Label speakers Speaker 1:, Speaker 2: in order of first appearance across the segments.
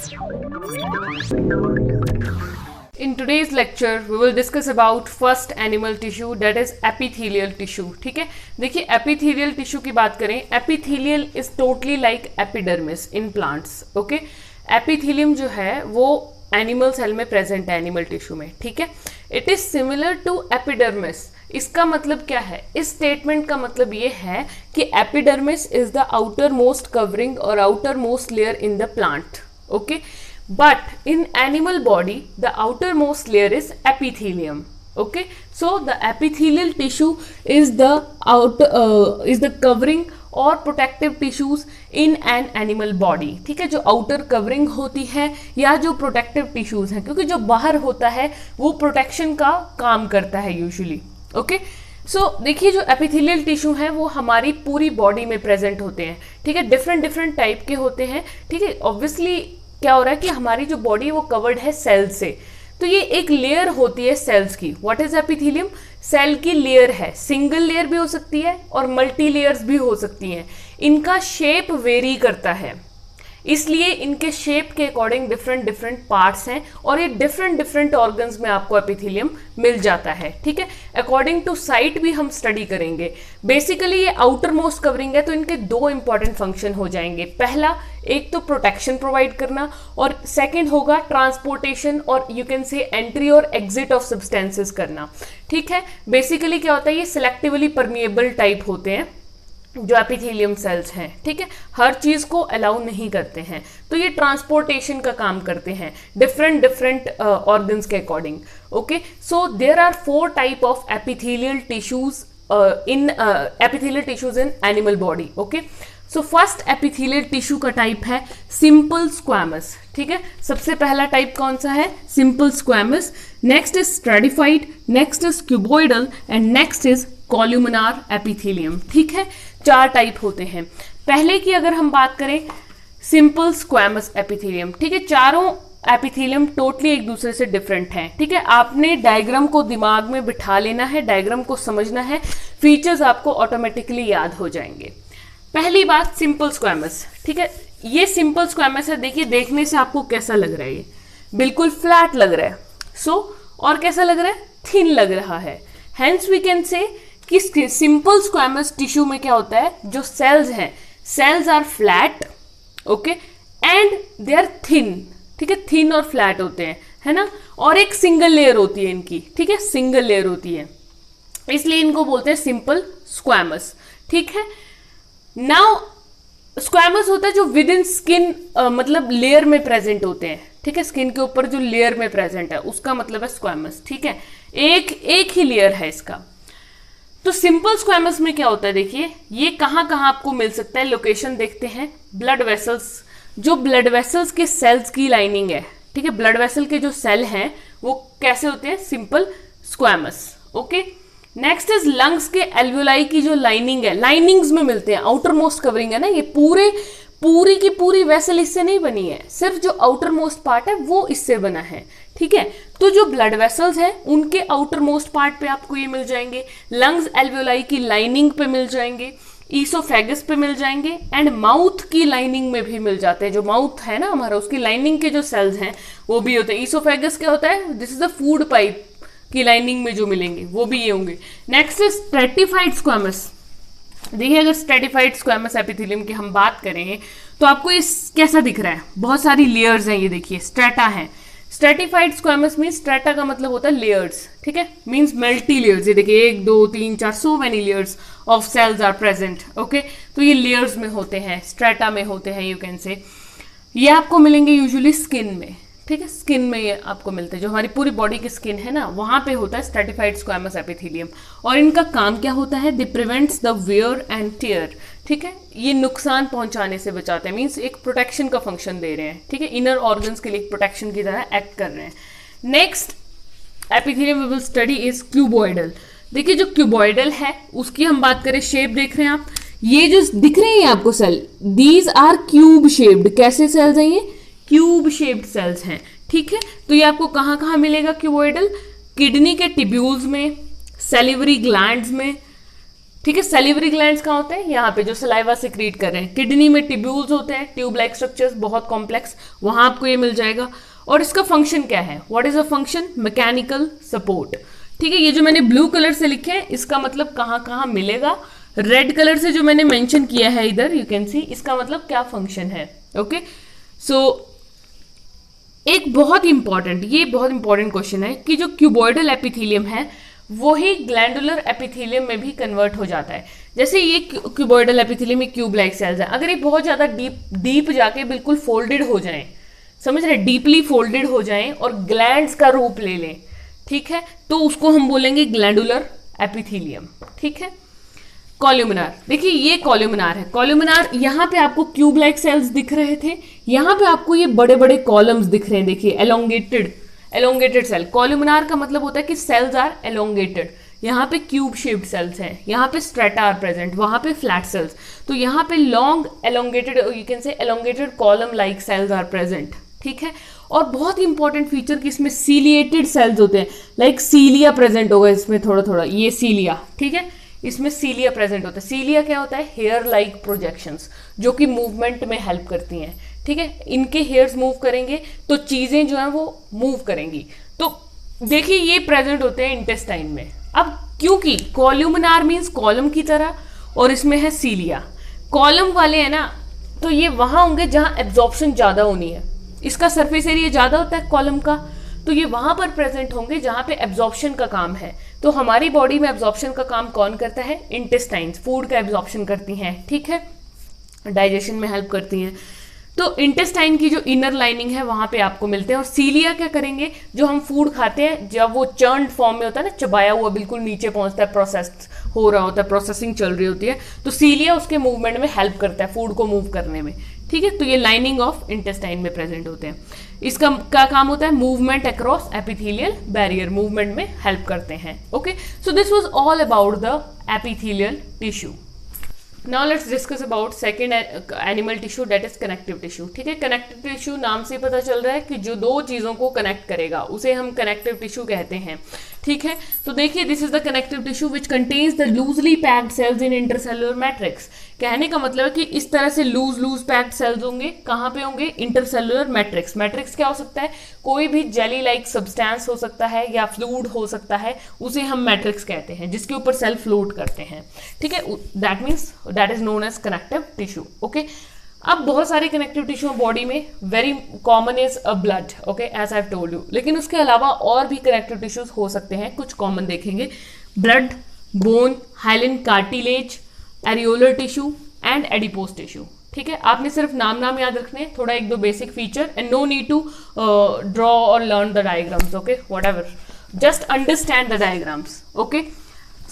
Speaker 1: In today's lecture, we will discuss about first animal tissue, that is epithelial tissue. ठीक है, देखिए epithelial tissue की बात करें, epithelial is totally like epidermis in plants. Okay, epithelium जो है वो एनिमल सेल में प्रेजेंट है, एनिमल टिश्यू में. ठीक है, it is similar to epidermis. इसका मतलब क्या है? इस स्टेटमेंट का मतलब ये है कि epidermis is the outer most covering और outer most layer in the plant. Okay, but in animal body the outermost layer is epithelium. Okay, so the epithelial tissue is the covering और protective tissues in an animal body. ठीक है, जो outer covering होती है या जो protective tissues हैं, क्योंकि जो बाहर होता है वो protection का काम करता है usually. Okay, सो देखिए जो एपिथेलियल टिश्यू है वो हमारी पूरी बॉडी में प्रेजेंट होते हैं. ठीक है, डिफरेंट टाइप के होते हैं. ठीक है, ऑब्वियसली क्या हो रहा है कि हमारी जो बॉडी है वो कवर्ड है सेल से, तो ये एक लेयर होती है सेल्स की. What is epithelium? सेल की लेयर है. सिंगल लेयर भी हो सकती है और मल्टी लेयर्स भी हो सकती हैं. इनका शेप वेरी करता है, इसलिए इनके शेप के अकॉर्डिंग डिफरेंट पार्ट्स हैं और ये डिफरेंट ऑर्गन्स में आपको एपिथेलियम मिल जाता है. ठीक है, अकॉर्डिंग टू साइट भी हम स्टडी करेंगे. बेसिकली ये आउटर मोस्ट कवरिंग है, तो इनके दो इंपॉर्टेंट फंक्शन हो जाएंगे. पहला, एक तो प्रोटेक्शन प्रोवाइड करना, और सेकेंड होगा ट्रांसपोर्टेशन और यू कैन से एंट्री और एग्जिट ऑफ सब्सटेंसेस करना. ठीक है, बेसिकली क्या होता है, ये सिलेक्टिवली परमिएबल टाइप होते हैं जो एपिथेलियम सेल्स हैं. ठीक है, हर चीज को अलाउ नहीं करते हैं, तो ये ट्रांसपोर्टेशन का काम करते हैं डिफरेंट ऑर्गन्स के according. Okay, so there are 4 type of epithelial tissues in animal body. Okay, so first epithelial tissue का टाइप है सिंपल स्क्वैमस. ठीक है, सबसे पहला टाइप कौन सा है? Simple squamous. Next is stratified, next is cuboidal and next is columnar epithelium. ठीक है, 4 टाइप होते हैं. पहले की अगर हम बात करें, सिंपल स्क्वैमस एपिथेलियम. ठीक है, चारों एपिथेलियम टोटली एक दूसरे से डिफरेंट हैं. ठीक है, आपने डायग्राम को दिमाग में बिठा लेना है, डायग्राम को समझना है, फीचर्स आपको ऑटोमेटिकली याद हो जाएंगे. पहली बात, सिंपल स्क्वैमस. ठीक है, ये सिंपल स्क्वैमस है. देखिए, देखने से आपको कैसा लग रहा है? ये बिल्कुल फ्लैट लग रहा है. और कैसा लग रहा है? थिन लग रहा है. हेंस वी कैन से कि सिंपल स्क्वैमस टिश्यू में क्या होता है, जो सेल्स हैं, cells are flat. Okay, and they are thin. ठीक है, थिन और फ्लैट होते हैं, है ना, और एक सिंगल लेयर होती है इनकी. ठीक है, सिंगल लेयर होती है, इसलिए इनको बोलते हैं सिंपल स्क्वैमस. ठीक है, नाउ स्क्वैमस होता है जो विद इन स्किन मतलब लेयर में प्रेजेंट होते हैं. ठीक है, स्किन के ऊपर जो लेयर में प्रेजेंट है उसका मतलब है स्क्वैमस. ठीक है, एक ही लेयर है इसका. तो सिंपल स्क्वैमस में क्या होता है, देखिए ये कहाँ आपको मिल सकता है. लोकेशन देखते हैं, ब्लड वेसल्स. जो ब्लड वेसल्स के सेल्स की लाइनिंग है, ठीक है, ब्लड वेसल के जो सेल हैं वो कैसे होते हैं? Simple squamous. Okay, next is lungs के एल्वियोलाई की जो लाइनिंग है, लाइनिंग्स में मिलते हैं. आउटर मोस्ट कवरिंग है ना, ये पूरी की पूरी वेसल इससे नहीं बनी है, सिर्फ जो आउटर मोस्ट पार्ट है वो इससे बना है. ठीक है, तो जो ब्लड वेसल्स हैं उनके आउटर मोस्ट पार्ट पे आपको ये मिल जाएंगे, लंग्स एल्वियोलाई की लाइनिंग पे मिल जाएंगे, ईसोफेगस पे मिल जाएंगे, एंड माउथ की लाइनिंग में भी मिल जाते हैं. जो माउथ है ना हमारा, उसकी लाइनिंग के जो सेल्स हैं वो भी होते हैं. ईसोफेगस क्या होता है? This is the food pipe की लाइनिंग में जो मिलेंगे वो भी ये होंगे. Next is stratified squamous. देखिए, अगर स्ट्रेटिफाइड स्क्वैमस एपिथेलियम की हम बात करें तो आपको ये कैसा दिख रहा है? बहुत सारी लेयर्स हैं. ये देखिए, स्ट्रेटा है. स्ट्रेटिफाइड स्क्वैमस मीन्स, स्ट्रेटा का मतलब होता है लेयर्स. ठीक है, मीन्स मल्टी लेयर्स. ये देखिए 1 2 3 4 so many layers of cells are present. Okay, तो ये लेयर्स में होते हैं, स्ट्रेटा में होते हैं, यू कैन से. ये आपको मिलेंगे यूजुअली स्किन में. ठीक है, स्किन में ये आपको मिलते हैं, जो हमारी पूरी बॉडी की स्किन है ना, वहां पे होता है स्ट्रेटिफाइड स्क्वैमस एपिथेलियम. और इनका काम क्या होता है? They prevents the wear and tear. ठीक है, ये नुकसान पहुंचाने से बचाते हैं, मीन्स एक प्रोटेक्शन का फंक्शन दे रहे हैं. ठीक है, इनर ऑर्गन्स के लिए एक प्रोटेक्शन की तरह एक्ट कर रहे हैं. Next epithelium we will study is cuboidal. देखिए, जो क्यूबॉइडल है उसकी हम बात करें, शेप देख रहे हैं आप, ये जो दिख रहे हैं आपको cell, these are cube shaped. कैसे सेल्स हैं? ये क्यूब शेप्ड सेल्स हैं. ठीक है, तो ये आपको कहाँ मिलेगा क्यूबॉइडल? किडनी के टिब्यूल्स में, सेलिवरी ग्लैंड्स में. ठीक है। सेलिवरी ग्लैंड्स कहाँ होते हैं? यहाँ पे, जो सलाइवा सिक्रीट कर रहे हैं। किडनी में ट्यूब्यूल्स होते हैं, ट्यूब लाइक स्ट्रक्चर्स, बहुत कॉम्प्लेक्स, वहां आपको ये मिल जाएगा। और इसका फंक्शन क्या है? What is a function? Mechanical support. ठीक है, ये जो मैंने ब्लू कलर से लिखे हैं इसका मतलब कहाँ कहाँ मिलेगा। रेड कलर से जो मैंने मेंशन किया है इधर, यू कैन सी, इसका मतलब क्या फंक्शन है। ओके, सो एक बहुत इंपॉर्टेंट, ये बहुत इंपॉर्टेंट क्वेश्चन है कि जो क्यूबॉइडल एपिथेलियम है वही ग्लैंडुलर एपिथेलियम में भी कन्वर्ट हो जाता है। जैसे ये क्यूबॉइडल एपिथेलियम में क्यूब लाइक सेल्स है, अगर ये बहुत ज्यादा डीप जाके बिल्कुल फोल्डेड हो जाए, समझ रहे, डीपली फोल्डेड हो जाएं और ग्लैंड्स का रूप ले लें, ठीक है, तो उसको हम बोलेंगे ग्लैंडुलर एपिथेलियम। ठीक है। कॉल्यूमिनार, देखिए ये कॉल्यूमिनार है। कॉल्यूमिनार, यहाँ पे आपको क्यूब लाइक सेल्स दिख रहे थे, यहाँ पे आपको ये बड़े बड़े कॉलम्स दिख रहे हैं, देखिए एलोंगेटेड सेल। कॉल्यूमिनार का मतलब होता है कि सेल्स आर एलोंगेटेड। यहाँ पे क्यूब शेप्ड सेल्स हैं, यहाँ पे स्ट्रेटा आर प्रेजेंट, वहां पे फ्लैट सेल्स, तो यहाँ पे long elongated, you can say elongated column like cells are present. ठीक है। और बहुत इंपॉर्टेंट फीचर कि इसमें सीलिएटेड सेल्स होते हैं, लाइक सीलिया प्रेजेंट होगा इसमें थोड़ा थोड़ा, ये सीलिया, ठीक है, इसमें सीलिया प्रेजेंट होता है। सीलिया क्या होता है? हेयर लाइक प्रोजेक्शंस, जो कि मूवमेंट में हेल्प करती हैं। ठीक है, इनके हेयर्स मूव करेंगे तो चीजें जो है वो मूव करेंगी। तो देखिए ये प्रेजेंट होते हैं इंटेस्टाइन में। अब क्योंकि कॉल्यूमिनार मीन्स कॉलम की तरह और इसमें है सीलिया, कॉलम वाले है ना, तो ये वहां होंगे जहां एब्जॉर्प्शन ज्यादा होनी है। इसका सरफेस एरिया ज्यादा होता है कॉलम का, तो ये वहां पर प्रेजेंट होंगे जहां पे एब्जॉर्प्शन का काम है। तो हमारी बॉडी में एब्जॉर्प्शन का काम कौन करता है? इंटेस्टाइन्स, फूड का एब्जॉर्प्शन करती हैं। ठीक है, डाइजेशन में हेल्प करती हैं। तो इंटेस्टाइन की जो इनर लाइनिंग है वहां पे आपको मिलते हैं। और सीलिया क्या करेंगे? जो हम फूड खाते हैं जब वो चर्न्ड फॉर्म में होता है ना, चबाया हुआ बिल्कुल नीचे पहुंचता है, प्रोसेस्ड हो रहा होता है, प्रोसेसिंग चल रही होती है, तो सीलिया उसके मूवमेंट में हेल्प करता है, फूड को मूव करने में। ठीक है, तो ये लाइनिंग ऑफ इंटेस्टाइन में प्रेजेंट होते हैं। इसका क्या काम होता है? Movement across epithelial barrier, movement में हेल्प करते हैं। Okay, so this was all about the epithelial tissue. Now let's discuss about second animal tissue, that is connective tissue. ठीक है, कनेक्टिव टिश्यू नाम से पता चल रहा है कि जो दो चीजों को कनेक्ट करेगा उसे हम कनेक्टिव टिश्यू कहते हैं। ठीक है, तो देखिए this is the connective tissue which contains the loosely packed cells in intercellular matrix. कहने का मतलब है कि इस तरह से लूज पैक्ड सेल्स होंगे, कहाँ पे होंगे? Intercellular matrix. मैट्रिक्स क्या हो सकता है? कोई भी जेली लाइक सब्सटेंस हो सकता है या फ्लूइड हो सकता है, उसे हम मैट्रिक्स कहते हैं, जिसके ऊपर सेल फ्लोट करते हैं। ठीक है, that means that is known as connective tissue. Okay, अब बहुत सारे कनेक्टिव टिश्यू बॉडी में, very common is a blood, okay, as I have told you. लेकिन उसके अलावा और भी कनेक्टिव टिश्यूज हो सकते हैं, कुछ कॉमन देखेंगे। Blood, bone, hyaline cartilage, areolar tissue and adipose tissue. ठीक है, आपने सिर्फ नाम याद रखने हैं, थोड़ा एक दो basic feature, and no need to draw और learn the diagrams. Okay, whatever, just understand the diagrams. Okay,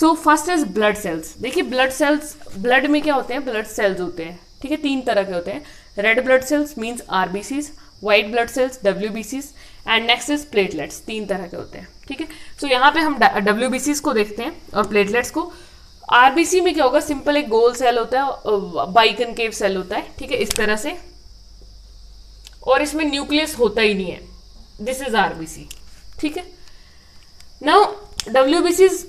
Speaker 1: so first is blood cells. देखिए ब्लड सेल्स, ब्लड में क्या होते हैं? ब्लड सेल्स होते हैं। ठीक है, तीन तरह के होते हैं। Red blood cells means RBCs, white blood cells डब्ल्यूबीसीज, एंड नेक्स्ट इज प्लेटलेट्स। तीन तरह के होते हैं। ठीक है, सो यहाँ पे हम डब्ल्यूबीसीज को देखते हैं और प्लेटलेट्स को। आरबीसी में क्या होगा? सिंपल एक गोल सेल होता है, बाइकनकेव सेल होता है, ठीक है, इस तरह से, और इसमें न्यूक्लियस होता ही नहीं है। This is RBC. ठीक है, नाउ डब्ल्यूबीसीज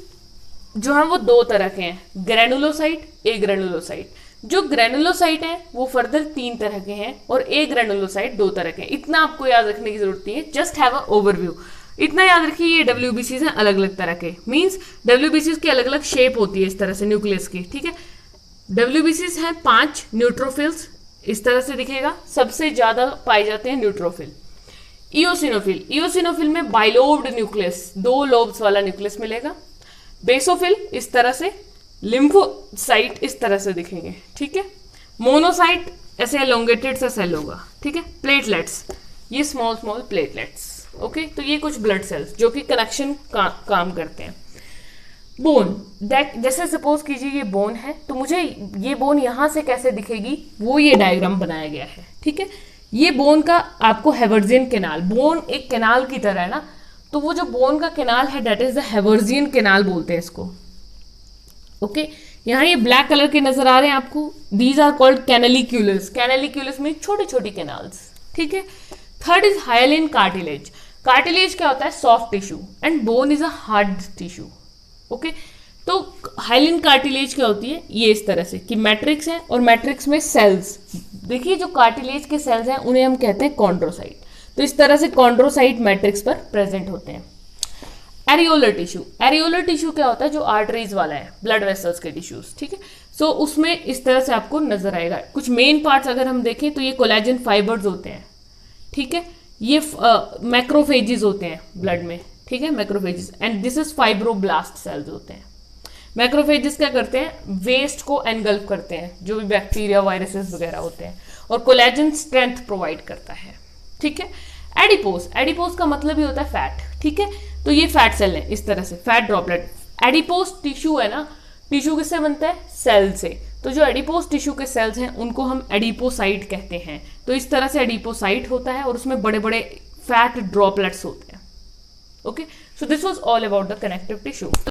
Speaker 1: जो है वो दो तरह के हैं, ग्रेनुलोसाइट, ए ग्रेनुलोसाइट। जो ग्रेनुलोसाइट है वो फर्दर तीन तरह के हैं और ए ग्रेनुलोसाइट दो तरह के हैं। इतना आपको याद रखने की जरूरत नहीं है, जस्ट हैव अ ओवरव्यू। इतना याद रखिए, ये डब्ल्यूबीसीज हैं अलग अलग तरह के, मींस डब्ल्यूबीसीज की अलग अलग शेप होती है इस तरह से न्यूक्लियस की। ठीक है, डब्ल्यूबीसीज हैं 5 न्यूट्रोफिल्स, इस तरह से दिखेगा। सबसे ज्यादा पाए जाते हैं न्यूट्रोफिल। इओसिनोफिल, इओसिनोफिल में बाइलोब्ड न्यूक्लियस, 2 लोब्स वाला न्यूक्लियस मिलेगा। बेसोफिल इस तरह से, लिम्फोसाइट इस तरह से दिखेंगे। ठीक है, मोनोसाइट ऐसे एलोंगेटेड सा सेल होगा। ठीक है, प्लेटलेट्स, ये स्मॉल प्लेटलेट्स। ओके, तो ये कुछ ब्लड सेल्स जो कि कनेक्शन काम करते हैं। बोन, जैसे सपोज कीजिए ये बोन है, तो मुझे ये बोन यहां से कैसे दिखेगी, वो ये डायग्राम बनाया गया है। ठीक है, ये बोन का आपको हेवर्जियन कैनाल, बोन एक कैनाल की तरह है ना, तो वो जो बोन का कैनाल है दैट इज द हेवर्जियन कैनाल बोलते हैं इसको। ओके, यहाँ ये ब्लैक कलर के नजर आ रहे हैं आपको, दीज आर कॉल्ड कैनेलिक्यूलस। कैनेलिक्यूलस में छोटे छोटी कैनाल्स। ठीक है, third is hyaline cartilage. Cartilage क्या होता है? Soft tissue, and bone is a hard tissue. Okay, तो हाइलिन कार्टिलेज क्या होती है, ये इस तरह से कि मैट्रिक्स है और मैट्रिक्स में सेल्स, देखिए जो कार्टिलेज के सेल्स हैं उन्हें हम कहते हैं कॉन्ड्रोसाइट। तो इस तरह से कॉन्ड्रोसाइट मैट्रिक्स पर प्रेजेंट होते हैं। एरियोलर टिश्यू, एरियोलर टिश्यू क्या होता है, जो आर्टरीज वाला है, ब्लड वेसल्स के टिश्यूज, ठीक है। सो उसमें इस तरह से आपको नजर आएगा। कुछ मेन पार्ट्स अगर हम देखें तो ये कोलेजन फाइबर्स होते हैं, ठीक है। ये मैक्रोफेजेस होते हैं ब्लड में, ठीक है, macrophages, and this is fibroblast sales होते हैं। मैक्रोफेजेस क्या करते हैं, वेस्ट को एनगल्फ करते हैं, जो भी बैक्टीरिया वायरसेस वगैरह होते हैं, और कोलेजन स्ट्रेंथ प्रोवाइड करता है, ठीक है। एडिपोज, एडिपोज का मतलब ही होता है फैट, ठीक है। तो ये फैट सेल है, इस तरह से फैट ड्रॉपलेट। एडिपोज टिश्यू है ना, टिश्यू किससे बनता है, सेल से। तो जो एडिपोज टिश्यू के सेल्स हैं उनको हम एडिपोसाइट कहते हैं। तो इस तरह से एडिपोसाइट होता है और उसमें बड़े बड़े फैट ड्रॉपलेट्स होते हैं। Okay, so this was all about the connective tissue.